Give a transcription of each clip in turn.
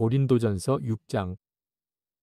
고린도전서 6장.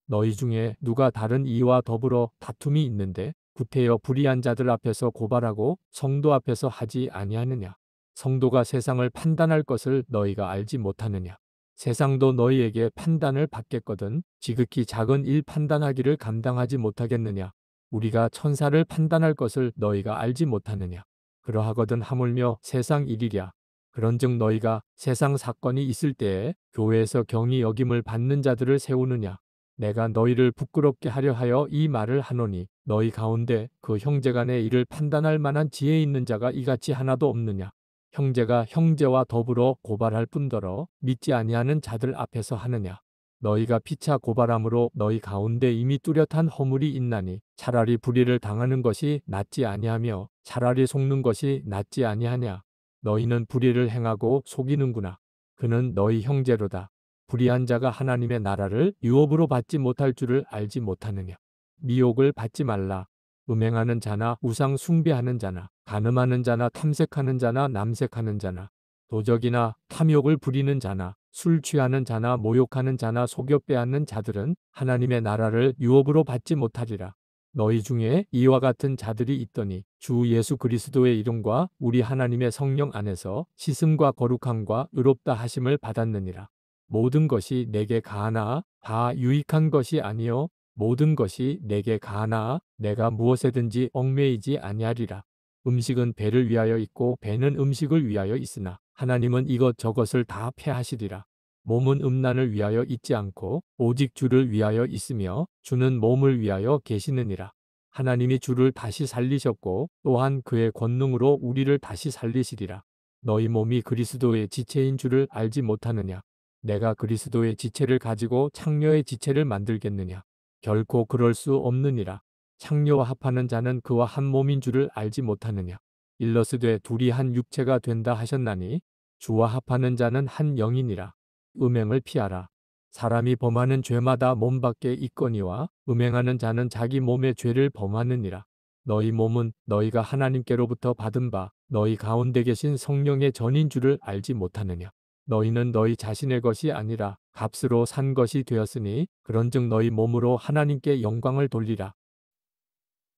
너희 중에 누가 다른 이와 더불어 다툼이 있는데 구태여 불의한 자들 앞에서 고발하고 성도 앞에서 하지 아니하느냐. 성도가 세상을 판단할 것을 너희가 알지 못하느냐. 세상도 너희에게 판단을 받겠거든 지극히 작은 일 판단하기를 감당하지 못하겠느냐. 우리가 천사를 판단할 것을 너희가 알지 못하느냐. 그러하거든 하물며 세상 일이랴. 그런즉 너희가 세상 사건이 있을 때에 교회에서 경히 여김을 받는 자들을 세우느냐. 내가 너희를 부끄럽게 하려 하여 이 말을 하노니 너희 가운데 그 형제간의 일을 판단할 만한 지혜 있는 자가 이같이 하나도 없느냐. 형제가 형제와 더불어 고발할 뿐더러 믿지 아니하는 자들 앞에서 하느냐. 너희가 피차 고발함으로 너희 가운데 이미 뚜렷한 허물이 있나니 차라리 불의를 당하는 것이 낫지 아니하며 차라리 속는 것이 낫지 아니하냐. 너희는 불의를 행하고 속이는구나. 그는 너희 형제로다. 불의한 자가 하나님의 나라를 유업으로 받지 못할 줄을 알지 못하느냐. 미혹을 받지 말라. 음행하는 자나 우상 숭배하는 자나 간음하는 자나 탐색하는 자나 남색하는 자나 도적이나 탐욕을 부리는 자나 술 취하는 자나 모욕하는 자나 속여 빼앗는 자들은 하나님의 나라를 유업으로 받지 못하리라. 너희 중에 이와 같은 자들이 있더니 주 예수 그리스도의 이름과 우리 하나님의 성령 안에서 씻음과 거룩함과 의롭다 하심을 받았느니라. 모든 것이 내게 가하나 다 유익한 것이 아니요 모든 것이 내게 가하나 내가 무엇에든지 얽매이지 아니하리라. 음식은 배를 위하여 있고 배는 음식을 위하여 있으나 하나님은 이것저것을 다 패하시리라. 몸은 음란을 위하여 있지 않고 오직 주를 위하여 있으며 주는 몸을 위하여 계시느니라. 하나님이 주를 다시 살리셨고 또한 그의 권능으로 우리를 다시 살리시리라. 너희 몸이 그리스도의 지체인 줄을 알지 못하느냐. 내가 그리스도의 지체를 가지고 창녀의 지체를 만들겠느냐. 결코 그럴 수 없느니라. 창녀와 합하는 자는 그와 한 몸인 줄을 알지 못하느냐. 일러스되 둘이 한 육체가 된다 하셨나니 주와 합하는 자는 한 영이니라. 음행을 피하라. 사람이 범하는 죄마다 몸 밖에 있거니와 음행하는 자는 자기 몸의 죄를 범하느니라. 너희 몸은 너희가 하나님께로부터 받은 바 너희 가운데 계신 성령의 전인 줄을 알지 못하느냐. 너희는 너희 자신의 것이 아니라 값으로 산 것이 되었으니 그런즉 너희 몸으로 하나님께 영광을 돌리라.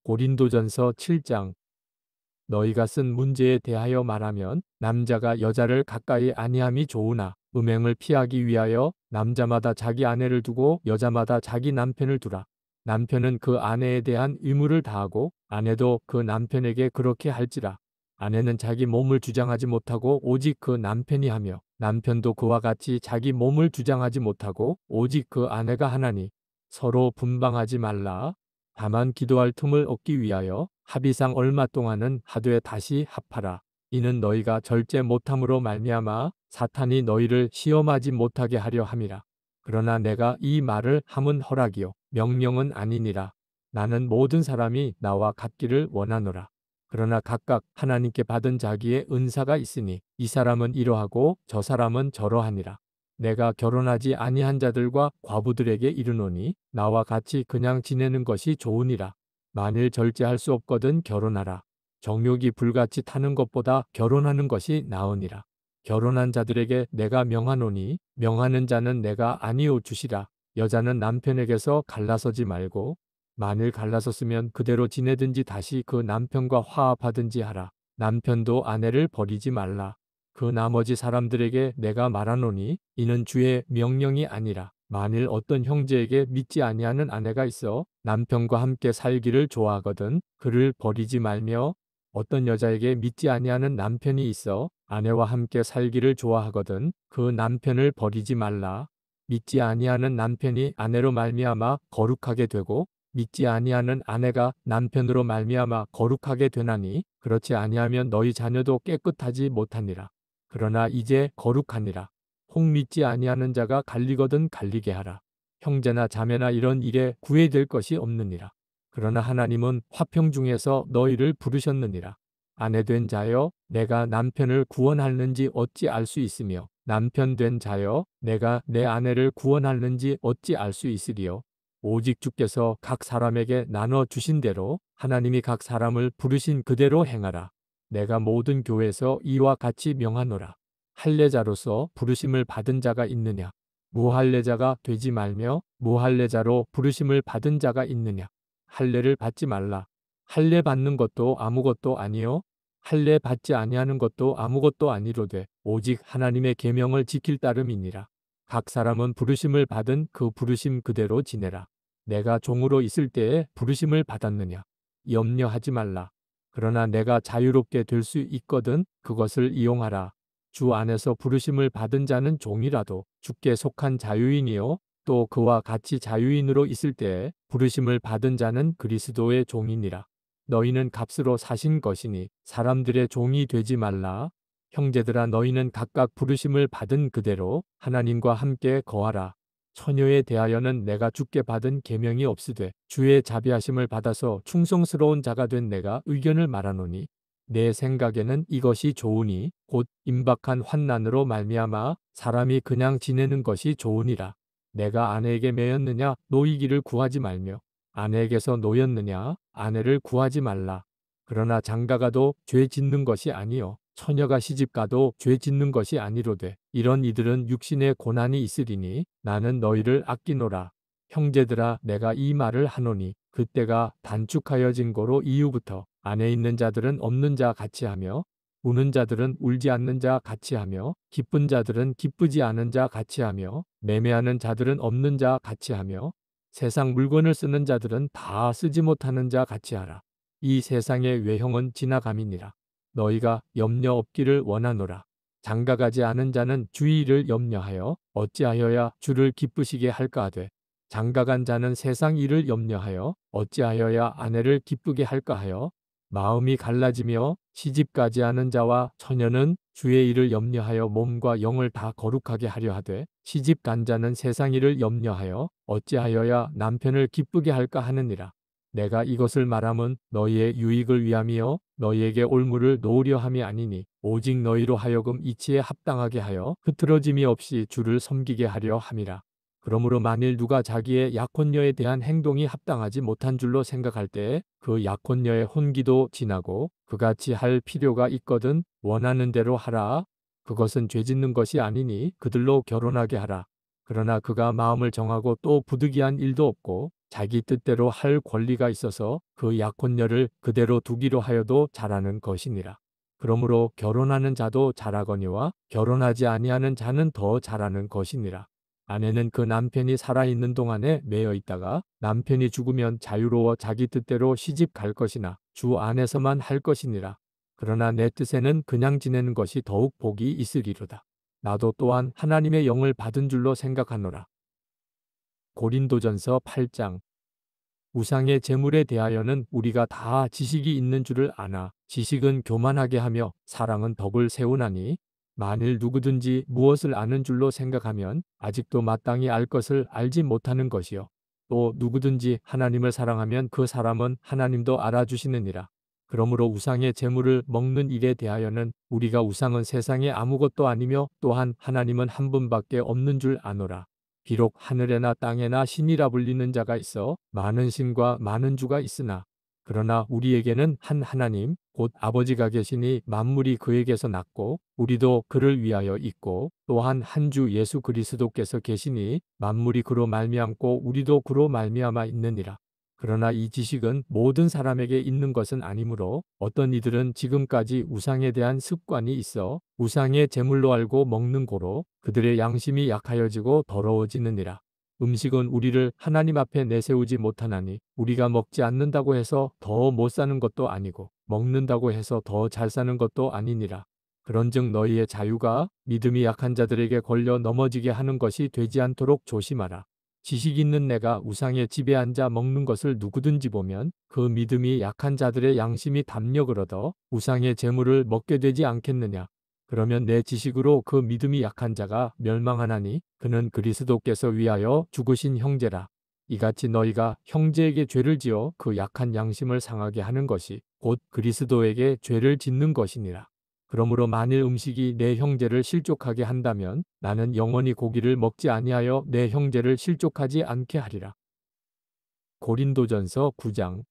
고린도전서 7장. 너희가 쓴 문제에 대하여 말하면 남자가 여자를 가까이 아니함이 좋으나 음행을 피하기 위하여 남자마다 자기 아내를 두고 여자마다 자기 남편을 두라. 남편은 그 아내에 대한 의무를 다하고 아내도 그 남편에게 그렇게 할지라. 아내는 자기 몸을 주장하지 못하고 오직 그 남편이 하며 남편도 그와 같이 자기 몸을 주장하지 못하고 오직 그 아내가 하나니 서로 분방하지 말라. 다만 기도할 틈을 얻기 위하여 합의상 얼마 동안은 하되 다시 합하라. 이는 너희가 절제 못함으로 말미암아 사탄이 너희를 시험하지 못하게 하려 함이라. 그러나 내가 이 말을 함은 허락이요 명령은 아니니라. 나는 모든 사람이 나와 같기를 원하노라. 그러나 각각 하나님께 받은 자기의 은사가 있으니 이 사람은 이러하고 저 사람은 저러하니라. 내가 결혼하지 아니한 자들과 과부들에게 이르노니 나와 같이 그냥 지내는 것이 좋으니라. 만일 절제할 수 없거든 결혼하라. 정욕이 불같이 타는 것보다 결혼하는 것이 나으니라. 결혼한 자들에게 내가 명하노니 명하는 자는 내가 아니오 주시라. 여자는 남편에게서 갈라서지 말고 만일 갈라섰으면 그대로 지내든지 다시 그 남편과 화합하든지 하라. 남편도 아내를 버리지 말라. 그 나머지 사람들에게 내가 말하노니 이는 주의 명령이 아니라 만일 어떤 형제에게 믿지 아니하는 아내가 있어 남편과 함께 살기를 좋아하거든 그를 버리지 말며 어떤 여자에게 믿지 아니하는 남편이 있어 아내와 함께 살기를 좋아하거든 그 남편을 버리지 말라. 믿지 아니하는 남편이 아내로 말미암아 거룩하게 되고 믿지 아니하는 아내가 남편으로 말미암아 거룩하게 되나니 그렇지 아니하면 너희 자녀도 깨끗하지 못하니라. 그러나 이제 거룩하니라. 혹 믿지 아니하는 자가 갈리거든 갈리게 하라. 형제나 자매나 이런 일에 구애될 것이 없느니라. 그러나 하나님은 화평 중에서 너희를 부르셨느니라. 아내 된 자여 내가 남편을 구원하는지 어찌 알 수 있으며 남편 된 자여 내가 내 아내를 구원하는지 어찌 알 수 있으리요. 오직 주께서 각 사람에게 나눠 주신 대로 하나님이 각 사람을 부르신 그대로 행하라. 내가 모든 교회에서 이와 같이 명하노라. 할례자로서 부르심을 받은 자가 있느냐? 무할례자가 되지 말며 무할례자로 부르심을 받은 자가 있느냐. 할례를 받지 말라. 할례 받는 것도 아무것도 아니요 할례 받지 아니하는 것도 아무것도 아니로되 오직 하나님의 계명을 지킬 따름이니라. 각 사람은 부르심을 받은 그 부르심 그대로 지내라. 내가 종으로 있을 때에 부르심을 받았느냐. 염려하지 말라. 그러나 내가 자유롭게 될 수 있거든 그것을 이용하라. 주 안에서 부르심을 받은 자는 종이라도 주께 속한 자유인이요 또 그와 같이 자유인으로 있을 때에 부르심을 받은 자는 그리스도의 종이니라. 너희는 값으로 사신 것이니 사람들의 종이 되지 말라. 형제들아 너희는 각각 부르심을 받은 그대로 하나님과 함께 거하라. 처녀에 대하여는 내가 주께 받은 계명이 없으되 주의 자비하심을 받아서 충성스러운 자가 된 내가 의견을 말하노니 내 생각에는 이것이 좋으니 곧 임박한 환난으로 말미암아 사람이 그냥 지내는 것이 좋으니라. 내가 아내에게 매였느냐 노이기를 구하지 말며 아내에게서 노였느냐 아내를 구하지 말라. 그러나 장가가도 죄 짓는 것이 아니요 처녀가 시집가도 죄 짓는 것이 아니로되 이런 이들은 육신의 고난이 있으리니 나는 너희를 아끼노라. 형제들아 내가 이 말을 하노니 그때가 단축하여진 고로 이후부터 안에 있는 자들은 없는 자 같이 하며 우는 자들은 울지 않는 자 같이 하며 기쁜 자들은 기쁘지 않은 자 같이 하며 매매하는 자들은 없는 자 같이 하며 세상 물건을 쓰는 자들은 다 쓰지 못하는 자 같이 하라. 이 세상의 외형은 지나감이니라. 너희가 염려 없기를 원하노라. 장가가지 않은 자는 주의 일을 염려하여 어찌하여야 주를 기쁘시게 할까 하되 장가간 자는 세상 일을 염려하여 어찌하여야 아내를 기쁘게 할까 하여 마음이 갈라지며 시집가지 않은 자와 처녀는 주의 일을 염려하여 몸과 영을 다 거룩하게 하려 하되 시집간 자는 세상 일을 염려하여 어찌하여야 남편을 기쁘게 할까 하느니라. 내가 이것을 말함은 너희의 유익을 위함이요 너희에게 올무를 놓으려 함이 아니니 오직 너희로 하여금 이치에 합당하게 하여 흐트러짐이 없이 주를 섬기게 하려 함이라. 그러므로 만일 누가 자기의 약혼녀에 대한 행동이 합당하지 못한 줄로 생각할 때에 그 약혼녀의 혼기도 지나고 그같이 할 필요가 있거든 원하는 대로 하라. 그것은 죄짓는 것이 아니니 그들로 결혼하게 하라. 그러나 그가 마음을 정하고 또 부득이한 일도 없고 자기 뜻대로 할 권리가 있어서 그 약혼녀를 그대로 두기로 하여도 잘하는 것이니라. 그러므로 결혼하는 자도 잘하거니와 결혼하지 아니하는 자는 더 잘하는 것이니라. 아내는 그 남편이 살아있는 동안에 매여 있다가 남편이 죽으면 자유로워 자기 뜻대로 시집 갈 것이나 주 안에서만 할 것이니라. 그러나 내 뜻에는 그냥 지내는 것이 더욱 복이 있으리로다. 나도 또한 하나님의 영을 받은 줄로 생각하노라. 고린도전서 8장. 우상의 제물에 대하여는 우리가 다 지식이 있는 줄을 아나 지식은 교만하게 하며 사랑은 덕을 세우나니 만일 누구든지 무엇을 아는 줄로 생각하면 아직도 마땅히 알 것을 알지 못하는 것이요 또 누구든지 하나님을 사랑하면 그 사람은 하나님도 알아주시느니라. 그러므로 우상의 제물을 먹는 일에 대하여는 우리가 우상은 세상에 아무것도 아니며 또한 하나님은 한 분밖에 없는 줄 아노라. 비록 하늘에나 땅에나 신이라 불리는 자가 있어 많은 신과 많은 주가 있으나 그러나 우리에게는 한 하나님 곧 아버지가 계시니 만물이 그에게서 났고 우리도 그를 위하여 있고 또한 한 주 예수 그리스도께서 계시니 만물이 그로 말미암고 우리도 그로 말미암아 있느니라. 그러나 이 지식은 모든 사람에게 있는 것은 아니므로 어떤 이들은 지금까지 우상에 대한 습관이 있어 우상의 제물로 알고 먹는 고로 그들의 양심이 약하여지고 더러워지느니라. 음식은 우리를 하나님 앞에 내세우지 못하나니 우리가 먹지 않는다고 해서 더 못 사는 것도 아니고 먹는다고 해서 더 잘 사는 것도 아니니라. 그런즉 너희의 자유가 믿음이 약한 자들에게 걸려 넘어지게 하는 것이 되지 않도록 조심하라. 지식 있는 내가 우상의 집에 앉아 먹는 것을 누구든지 보면 그 믿음이 약한 자들의 양심이 담력을 얻어 우상의 제물을 먹게 되지 않겠느냐. 그러면 내 지식으로 그 믿음이 약한 자가 멸망하나니 그는 그리스도께서 위하여 죽으신 형제라. 이같이 너희가 형제에게 죄를 지어 그 약한 양심을 상하게 하는 것이 곧 그리스도에게 죄를 짓는 것이니라. 그러므로 만일 음식이 내 형제를 실족하게 한다면 나는 영원히 고기를 먹지 아니하여 내 형제를 실족하지 않게 하리라. 고린도전서 9장.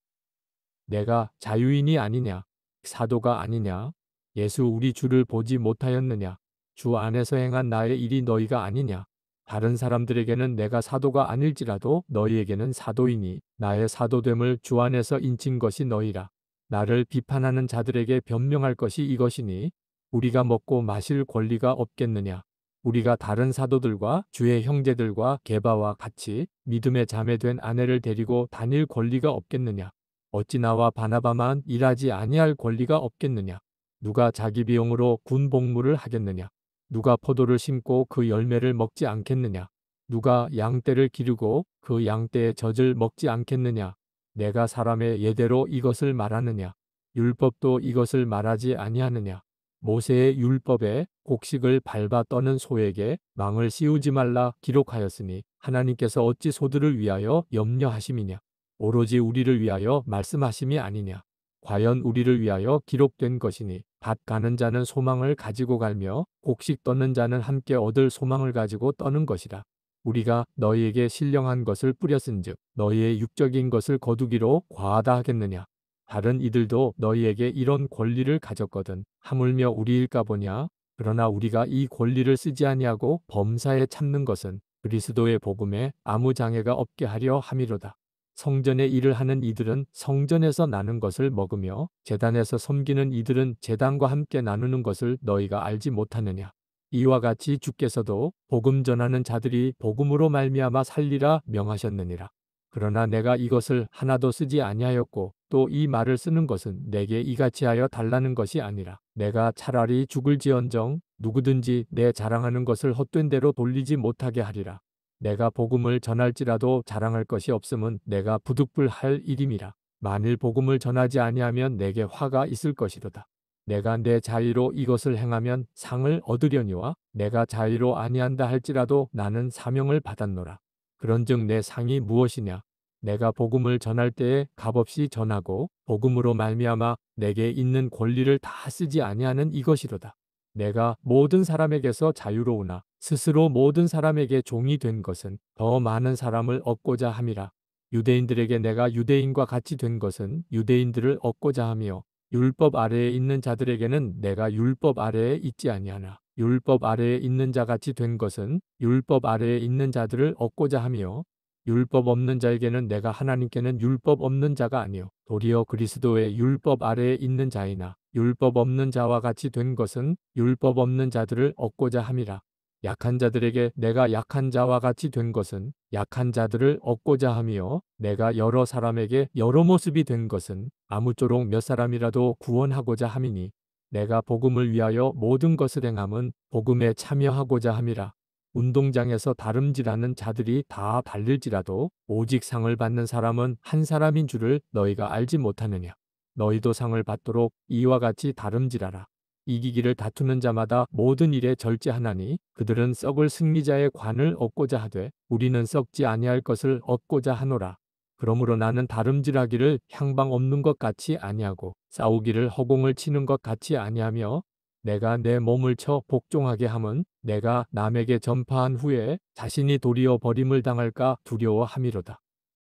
내가 자유인이 아니냐 사도가 아니냐 예수 우리 주를 보지 못하였느냐 주 안에서 행한 나의 일이 너희가 아니냐 다른 사람들에게는 내가 사도가 아닐지라도 너희에게는 사도이니 나의 사도됨을 주 안에서 인친 것이 너희라. 나를 비판하는 자들에게 변명할 것이 이것이니 우리가 먹고 마실 권리가 없겠느냐. 우리가 다른 사도들과 주의 형제들과 게바와 같이 믿음의 자매된 아내를 데리고 다닐 권리가 없겠느냐. 어찌 나와 바나바만 일하지 아니할 권리가 없겠느냐. 누가 자기 비용으로 군 복무를 하겠느냐. 누가 포도를 심고 그 열매를 먹지 않겠느냐. 누가 양떼를 기르고 그 양떼의 젖을 먹지 않겠느냐. 내가 사람의 예대로 이것을 말하느냐. 율법도 이것을 말하지 아니하느냐. 모세의 율법에 곡식을 밟아 떠는 소에게 망을 씌우지 말라 기록하였으니 하나님께서 어찌 소들을 위하여 염려하심이냐. 오로지 우리를 위하여 말씀하심이 아니냐. 과연 우리를 위하여 기록된 것이니 밭 가는 자는 소망을 가지고 갈며 곡식 떠는 자는 함께 얻을 소망을 가지고 떠는 것이라. 우리가 너희에게 신령한 것을 뿌렸은즉 너희의 육적인 것을 거두기로 과하다 하겠느냐. 다른 이들도 너희에게 이런 권리를 가졌거든 하물며 우리일까 보냐. 그러나 우리가 이 권리를 쓰지 아니하고 범사에 참는 것은 그리스도의 복음에 아무 장애가 없게 하려 함이로다. 성전의 일을 하는 이들은 성전에서 나는 것을 먹으며 제단에서 섬기는 이들은 제단과 함께 나누는 것을 너희가 알지 못하느냐. 이와 같이 주께서도 복음 전하는 자들이 복음으로 말미암아 살리라 명하셨느니라. 그러나 내가 이것을 하나도 쓰지 아니하였고 또 이 말을 쓰는 것은 내게 이같이 하여 달라는 것이 아니라 내가 차라리 죽을지언정 누구든지 내 자랑하는 것을 헛된 대로 돌리지 못하게 하리라. 내가 복음을 전할지라도 자랑할 것이 없음은 내가 부득불할 일임이라. 만일 복음을 전하지 아니하면 내게 화가 있을 것이로다. 내가 내 자의로 이것을 행하면 상을 얻으려니와 내가 자의로 아니한다 할지라도 나는 사명을 받았노라. 그런즉 내 상이 무엇이냐? 내가 복음을 전할 때에 값없이 전하고 복음으로 말미암아 내게 있는 권리를 다 쓰지 아니하는 이것이로다. 내가 모든 사람에게서 자유로우나 스스로 모든 사람에게 종이 된 것은 더 많은 사람을 얻고자 함이라. 유대인들에게 내가 유대인과 같이 된 것은 유대인들을 얻고자 하며 율법 아래에 있는 자들에게는 내가 율법 아래에 있지 아니하나 율법 아래에 있는 자같이 된 것은 율법 아래에 있는 자들을 얻고자 하며 율법 없는 자에게는 내가 하나님께는 율법 없는 자가 아니요 도리어 그리스도의 율법 아래에 있는 자이나 율법 없는 자와 같이 된 것은 율법 없는 자들을 얻고자 함이라. 약한 자들에게 내가 약한 자와 같이 된 것은 약한 자들을 얻고자 하며 내가 여러 사람에게 여러 모습이 된 것은 아무쪼록 몇 사람이라도 구원하고자 함이니 내가 복음을 위하여 모든 것을 행함은 복음에 참여하고자 함이라. 운동장에서 다름질하는 자들이 다 달릴지라도 오직 상을 받는 사람은 한 사람인 줄을 너희가 알지 못하느냐. 너희도 상을 받도록 이와 같이 다름질하라. 이기기를 다투는 자마다 모든 일에 절제하나니 그들은 썩을 승리자의 관을 얻고자 하되 우리는 썩지 아니할 것을 얻고자 하노라. 그러므로 나는 다름질하기를 향방 없는 것 같이 아니하고 싸우기를 허공을 치는 것 같이 아니하며 내가 내 몸을 쳐 복종하게 함은 내가 남에게 전파한 후에 자신이 도리어 버림을 당할까 두려워함이로다.